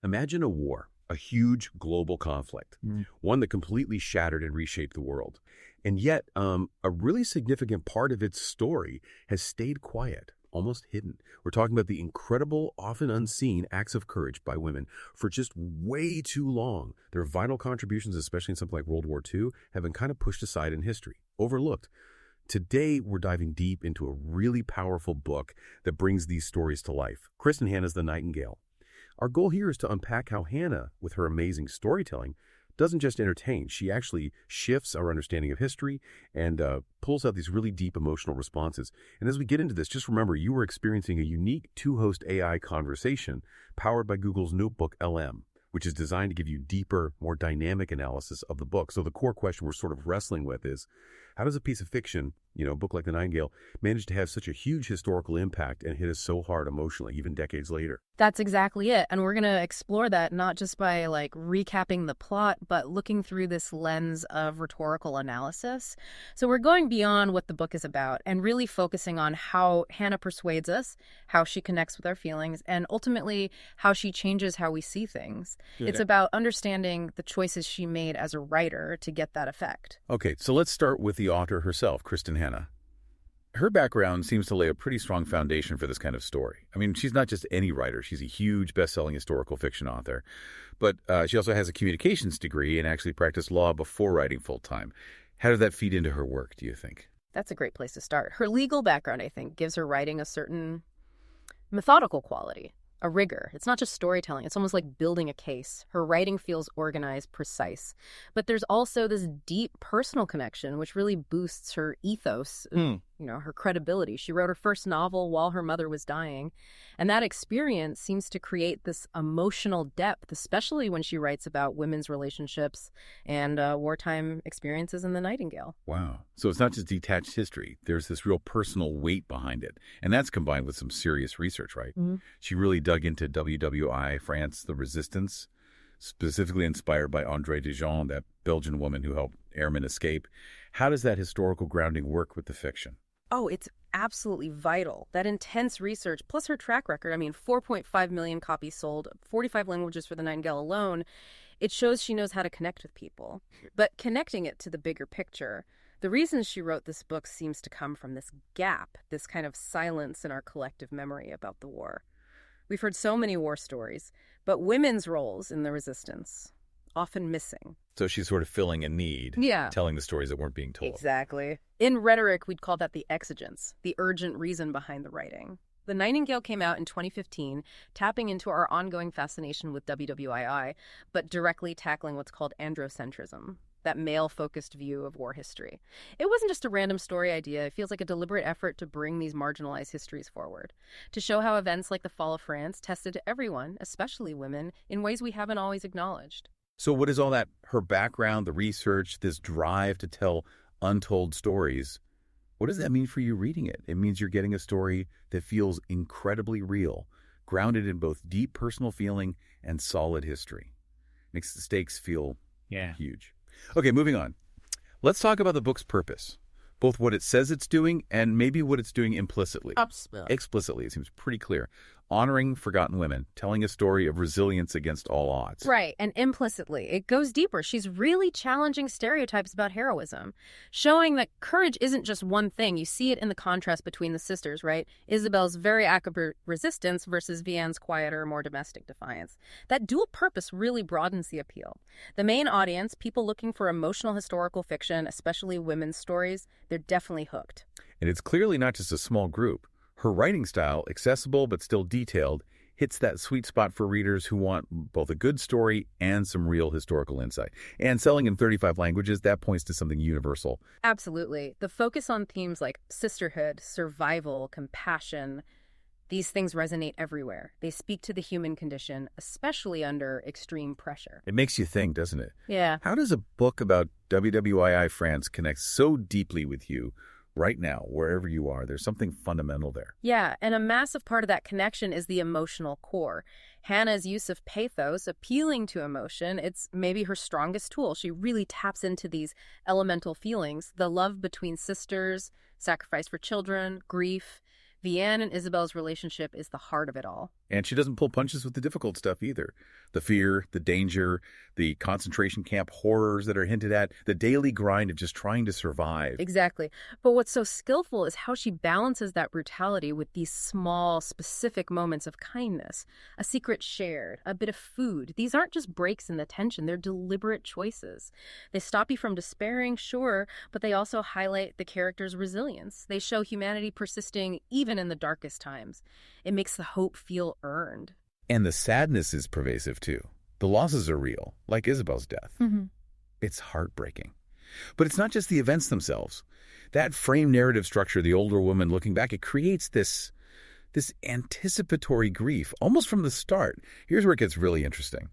Imagine a war, a huge global conflict, one that completely shattered and reshaped the world. And yet, a really significant part of its story has stayed quiet, almost hidden. We're talking about the incredible, often unseen acts of courage by women for just way too long. Their vital contributions, especially in something like World War II, have been kind of pushed aside in history, overlooked. Today, we're diving deep into a really powerful book that brings these stories to life. Kristin Hannah's The Nightingale. Our goal here is to unpack how Hannah, with her amazing storytelling, doesn't just entertain. She actually shifts our understanding of history and pulls out these really deep emotional responses. And as we get into this, just remember you are experiencing a unique two-host AI conversation powered by Google's NotebookLM, which is designed to give you deeper, more dynamic analysis of the book. So the core question we're sort of wrestling with is, how does a piece of fiction, a book like The Nightingale, manage to have such a huge historical impact and hit us so hard emotionally, even decades later? That's exactly it. And we're going to explore that not just by recapping the plot, but looking through this lens of rhetorical analysis. So we're going beyond what the book is about and really focusing on how Hannah persuades us, how she connects with our feelings, and ultimately how she changes how we see things. Yeah. It's about understanding the choices she made as a writer to get that effect. Okay, so let's start with the author herself, Kristin Hannah. Her background seems to lay a pretty strong foundation for this kind of story. I mean, she's not just any writer. She's a huge best-selling historical fiction author. But she also has a communications degree and actually practiced law before writing full-time. How did that feed into her work, do you think? That's a great place to start. Her legal background, I think, gives her writing a certain methodical quality, a rigor. It's not just storytelling. It's almost like building a case. Her writing feels organized, precise. But there's also this deep personal connection, which really boosts her ethos, her credibility. She wrote her first novel while her mother was dying. And that experience seems to create this emotional depth, especially when she writes about women's relationships and wartime experiences in The Nightingale. Wow. So it's not just detached history. There's this real personal weight behind it. And that's combined with some serious research, right? Mm-hmm. She really dug into WWI, France, the resistance, specifically inspired by André Dijon, that Belgian woman who helped airmen escape. How does that historical grounding work with the fiction? Oh, it's absolutely vital. That intense research, plus her track record, 4.5 million copies sold, 45 languages for The Nightingale alone, it shows she knows how to connect with people. But connecting it to the bigger picture, the reason she wrote this book seems to come from this gap, this kind of silence in our collective memory about the war. We've heard so many war stories, but women's roles in the resistance, often missing. So she's sort of filling a need, telling the stories that weren't being told. Exactly. In rhetoric, we'd call that the exigence, the urgent reason behind the writing. The Nightingale came out in 2015, tapping into our ongoing fascination with WWII, but directly tackling what's called androcentrism, that male-focused view of war history. It wasn't just a random story idea. It feels like a deliberate effort to bring these marginalized histories forward, to show how events like the fall of France tested everyone, especially women, in ways we haven't always acknowledged. So what is all that, her background, the research, this drive to tell untold stories, what does that mean for you reading it? It means you're getting a story that feels incredibly real, grounded in both deep personal feeling and solid history. Makes the stakes feel huge. Okay, moving on. Let's talk about the book's purpose, both what it says it's doing and maybe what it's doing implicitly. Explicitly, it seems pretty clear. Honoring forgotten women, telling a story of resilience against all odds. Right, and implicitly, it goes deeper. She's really challenging stereotypes about heroism, showing that courage isn't just one thing. You see it in the contrast between the sisters, right? Isabelle's very active resistance versus Vianne's quieter, more domestic defiance. That dual purpose really broadens the appeal. The main audience, people looking for emotional historical fiction, especially women's stories, they're definitely hooked. And it's clearly not just a small group. Her writing style, accessible but still detailed, hits that sweet spot for readers who want both a good story and some real historical insight. And selling in 35 languages, that points to something universal. Absolutely. The focus on themes like sisterhood, survival, compassion, these things resonate everywhere. They speak to the human condition, especially under extreme pressure. It makes you think, doesn't it? Yeah. How does a book about WWII France connect so deeply with you right now, wherever you are? There's something fundamental there. Yeah, and a massive part of that connection is the emotional core. Hannah's use of pathos, appealing to emotion, it's maybe her strongest tool. She really taps into these elemental feelings, the love between sisters, sacrifice for children, grief. Vianne and Isabelle's relationship is the heart of it all. And she doesn't pull punches with the difficult stuff either. The fear, the danger, the concentration camp horrors that are hinted at, the daily grind of just trying to survive. Exactly. But what's so skillful is how she balances that brutality with these small, specific moments of kindness. A secret shared, a bit of food. These aren't just breaks in the tension, they're deliberate choices. They stop you from despairing, sure, but they also highlight the character's resilience. They show humanity persisting even in the darkest times. It makes the hope feel earned. And the sadness is pervasive, too. The losses are real, like Isabelle's death. It's heartbreaking. But it's not just the events themselves. That frame narrative structure, the older woman looking back, it creates this anticipatory grief, almost from the start. Here's where it gets really interesting.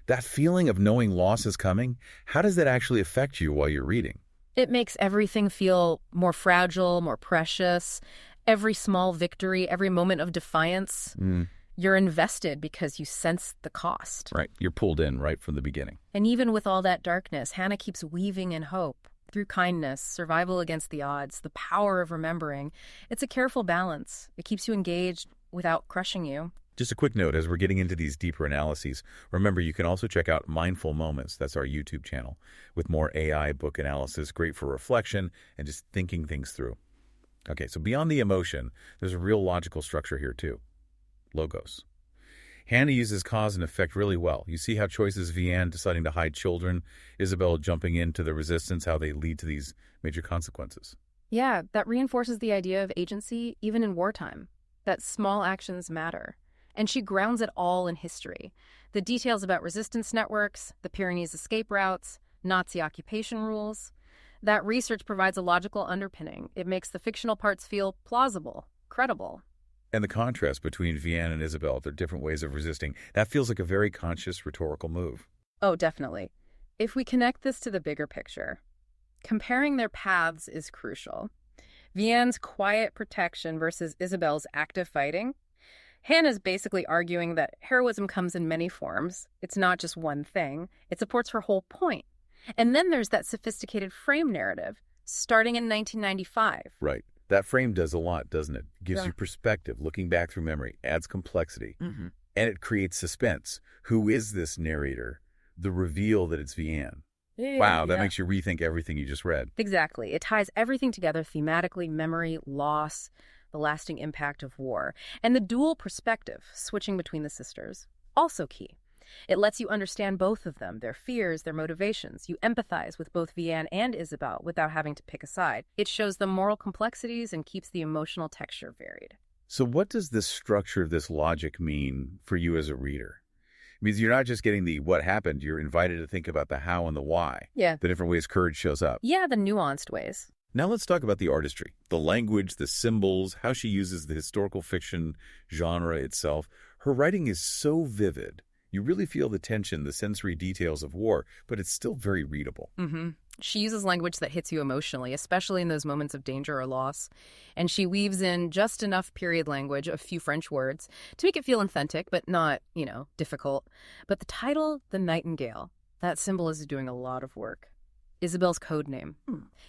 That feeling of knowing loss is coming, how does that actually affect you while you're reading? It makes everything feel more fragile, more precious. Every small victory, every moment of defiance, you're invested because you sense the cost. Right. You're pulled in right from the beginning. And even with all that darkness, Hannah keeps weaving in hope. Through kindness, survival against the odds, the power of remembering. It's a careful balance. It keeps you engaged without crushing you. Just a quick note, as we're getting into these deeper analyses, remember you can also check out Mindful Moments. That's our YouTube channel with more AI book analysis, great for reflection and just thinking things through. Okay, so beyond the emotion, there's a real logical structure here too. Logos. Hannah uses cause and effect really well. You see how choices Vianne deciding to hide children, Isabelle jumping into the resistance, how they lead to these major consequences. Yeah, that reinforces the idea of agency even in wartime, that small actions matter. And she grounds it all in history. The details about resistance networks, the Pyrenees escape routes, Nazi occupation rules. That research provides a logical underpinning. It makes the fictional parts feel plausible, credible. And the contrast between Vianne and Isabelle, their different ways of resisting, that feels like a very conscious rhetorical move. Oh, definitely. If we connect this to the bigger picture, comparing their paths is crucial. Vianne's quiet protection versus Isabelle's active fighting. Hannah's basically arguing that heroism comes in many forms. It's not just one thing. It supports her whole point. And then there's that sophisticated frame narrative, starting in 1995. Right. That frame does a lot, doesn't it? Gives you perspective, looking back through memory, adds complexity, and it creates suspense. Who is this narrator? The reveal that it's Vianne. Wow, that makes you rethink everything you just read. Exactly. It ties everything together thematically, memory, loss, the lasting impact of war, and the dual perspective, switching between the sisters, also key. It lets you understand both of them, their fears, their motivations. You empathize with both Vianne and Isabelle without having to pick a side. It shows the moral complexities and keeps the emotional texture varied. So what does this structure of this logic mean for you as a reader? It means you're not just getting the what happened, you're invited to think about the how and the why. Yeah. The different ways courage shows up. Yeah, the nuanced ways. Now let's talk about the artistry, the language, the symbols, how she uses the historical fiction genre itself. Her writing is so vivid. You really feel the tension, the sensory details of war, but it's still very readable. She uses language that hits you emotionally, especially in those moments of danger or loss. And she weaves in just enough period language, a few French words, to make it feel authentic, but not, difficult. But the title, The Nightingale, that symbol is doing a lot of work. Isabelle's code name.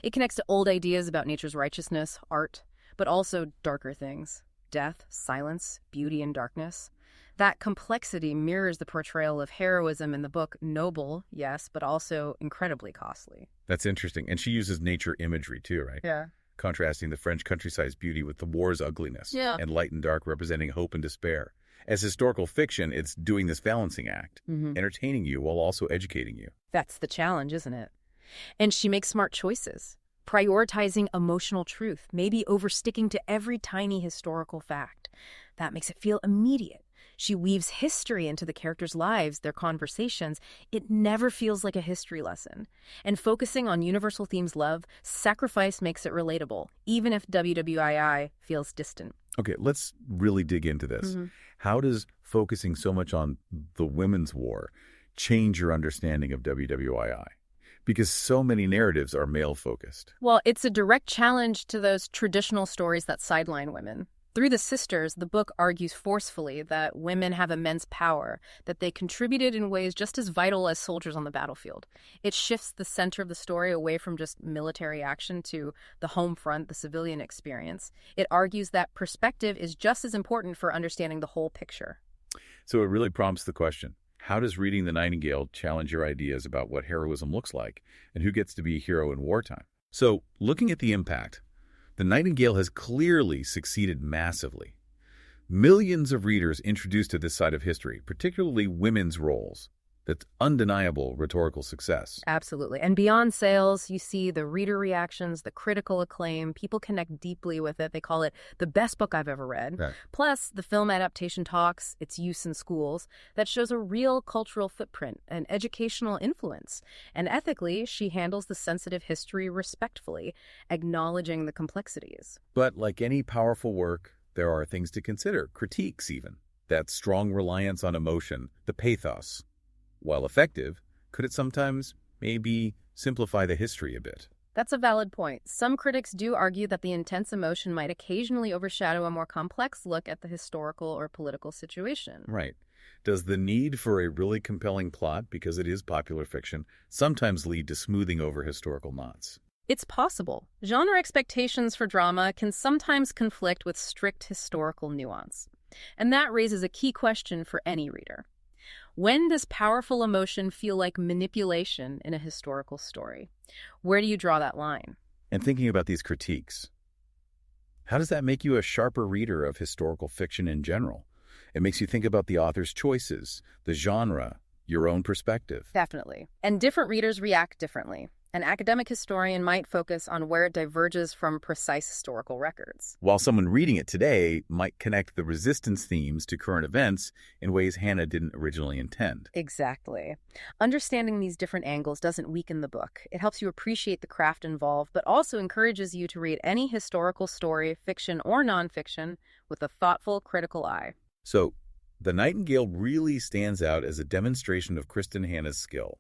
It connects to old ideas about nature's righteousness, art, but also darker things. Death, silence, beauty, and darkness. That complexity mirrors the portrayal of heroism in the book. Noble, yes, but also incredibly costly. That's interesting. And she uses nature imagery too, right? Yeah. Contrasting the French countryside's beauty with the war's ugliness. Yeah. And light and dark representing hope and despair. As historical fiction, it's doing this balancing act, entertaining you while also educating you. That's the challenge, isn't it? And she makes smart choices, prioritizing emotional truth, maybe over sticking to every tiny historical fact. That makes it feel immediate. She weaves history into the characters' lives, their conversations. It never feels like a history lesson. And focusing on universal themes love, sacrifice makes it relatable, even if WWII feels distant. Okay, let's really dig into this. How does focusing so much on the women's war change your understanding of WWII? Because so many narratives are male-focused. Well, it's a direct challenge to those traditional stories that sideline women. Through the sisters, the book argues forcefully that women have immense power, that they contributed in ways just as vital as soldiers on the battlefield. It shifts the center of the story away from just military action to the home front, the civilian experience. It argues that perspective is just as important for understanding the whole picture. So it really prompts the question, how does reading The Nightingale challenge your ideas about what heroism looks like and who gets to be a hero in wartime? So, looking at the impact, The Nightingale has clearly succeeded massively. Millions of readers introduced to this side of history, particularly women's roles. That's undeniable rhetorical success. Absolutely. And beyond sales, you see the reader reactions, the critical acclaim. People connect deeply with it. They call it the best book I've ever read. Right. Plus, the film adaptation talks, its use in schools, that shows a real cultural footprint, an educational influence. And ethically, she handles the sensitive history respectfully, acknowledging the complexities. But like any powerful work, there are things to consider, critiques even. That strong reliance on emotion, the pathos. While effective, could it sometimes maybe simplify the history a bit? That's a valid point. Some critics do argue that the intense emotion might occasionally overshadow a more complex look at the historical or political situation. Right. Does the need for a really compelling plot, because it is popular fiction, sometimes lead to smoothing over historical knots? It's possible. Genre expectations for drama can sometimes conflict with strict historical nuance. And that raises a key question for any reader. When does powerful emotion feel like manipulation in a historical story? Where do you draw that line? And thinking about these critiques, how does that make you a sharper reader of historical fiction in general? It makes you think about the author's choices, the genre, your own perspective. Definitely. And different readers react differently. An academic historian might focus on where it diverges from precise historical records, while someone reading it today might connect the resistance themes to current events in ways Hannah didn't originally intend. Exactly. Understanding these different angles doesn't weaken the book. It helps you appreciate the craft involved, but also encourages you to read any historical story, fiction or nonfiction, with a thoughtful, critical eye. So, The Nightingale really stands out as a demonstration of Kristin Hannah's skill.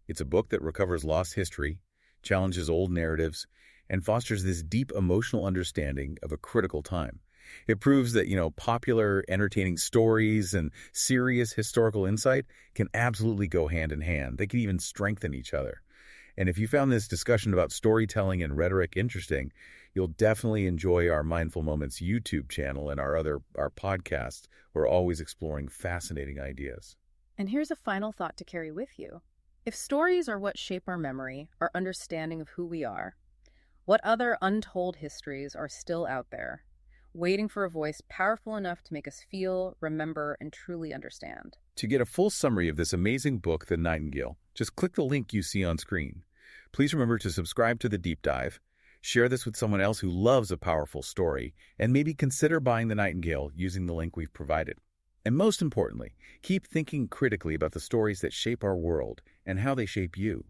It's a book that recovers lost history, challenges old narratives, and fosters this deep emotional understanding of a critical time. It proves that, popular, entertaining stories and serious historical insight can absolutely go hand in hand. They can even strengthen each other. And if you found this discussion about storytelling and rhetoric interesting, you'll definitely enjoy our Mindful Moments YouTube channel and our podcasts. We're always exploring fascinating ideas. And here's a final thought to carry with you. If stories are what shape our memory, our understanding of who we are, what other untold histories are still out there, waiting for a voice powerful enough to make us feel, remember, and truly understand? To get a full summary of this amazing book, The Nightingale, just click the link you see on screen. Please remember to subscribe to the deep dive, share this with someone else who loves a powerful story, and maybe consider buying The Nightingale using the link we've provided. And most importantly, keep thinking critically about the stories that shape our world and how they shape you.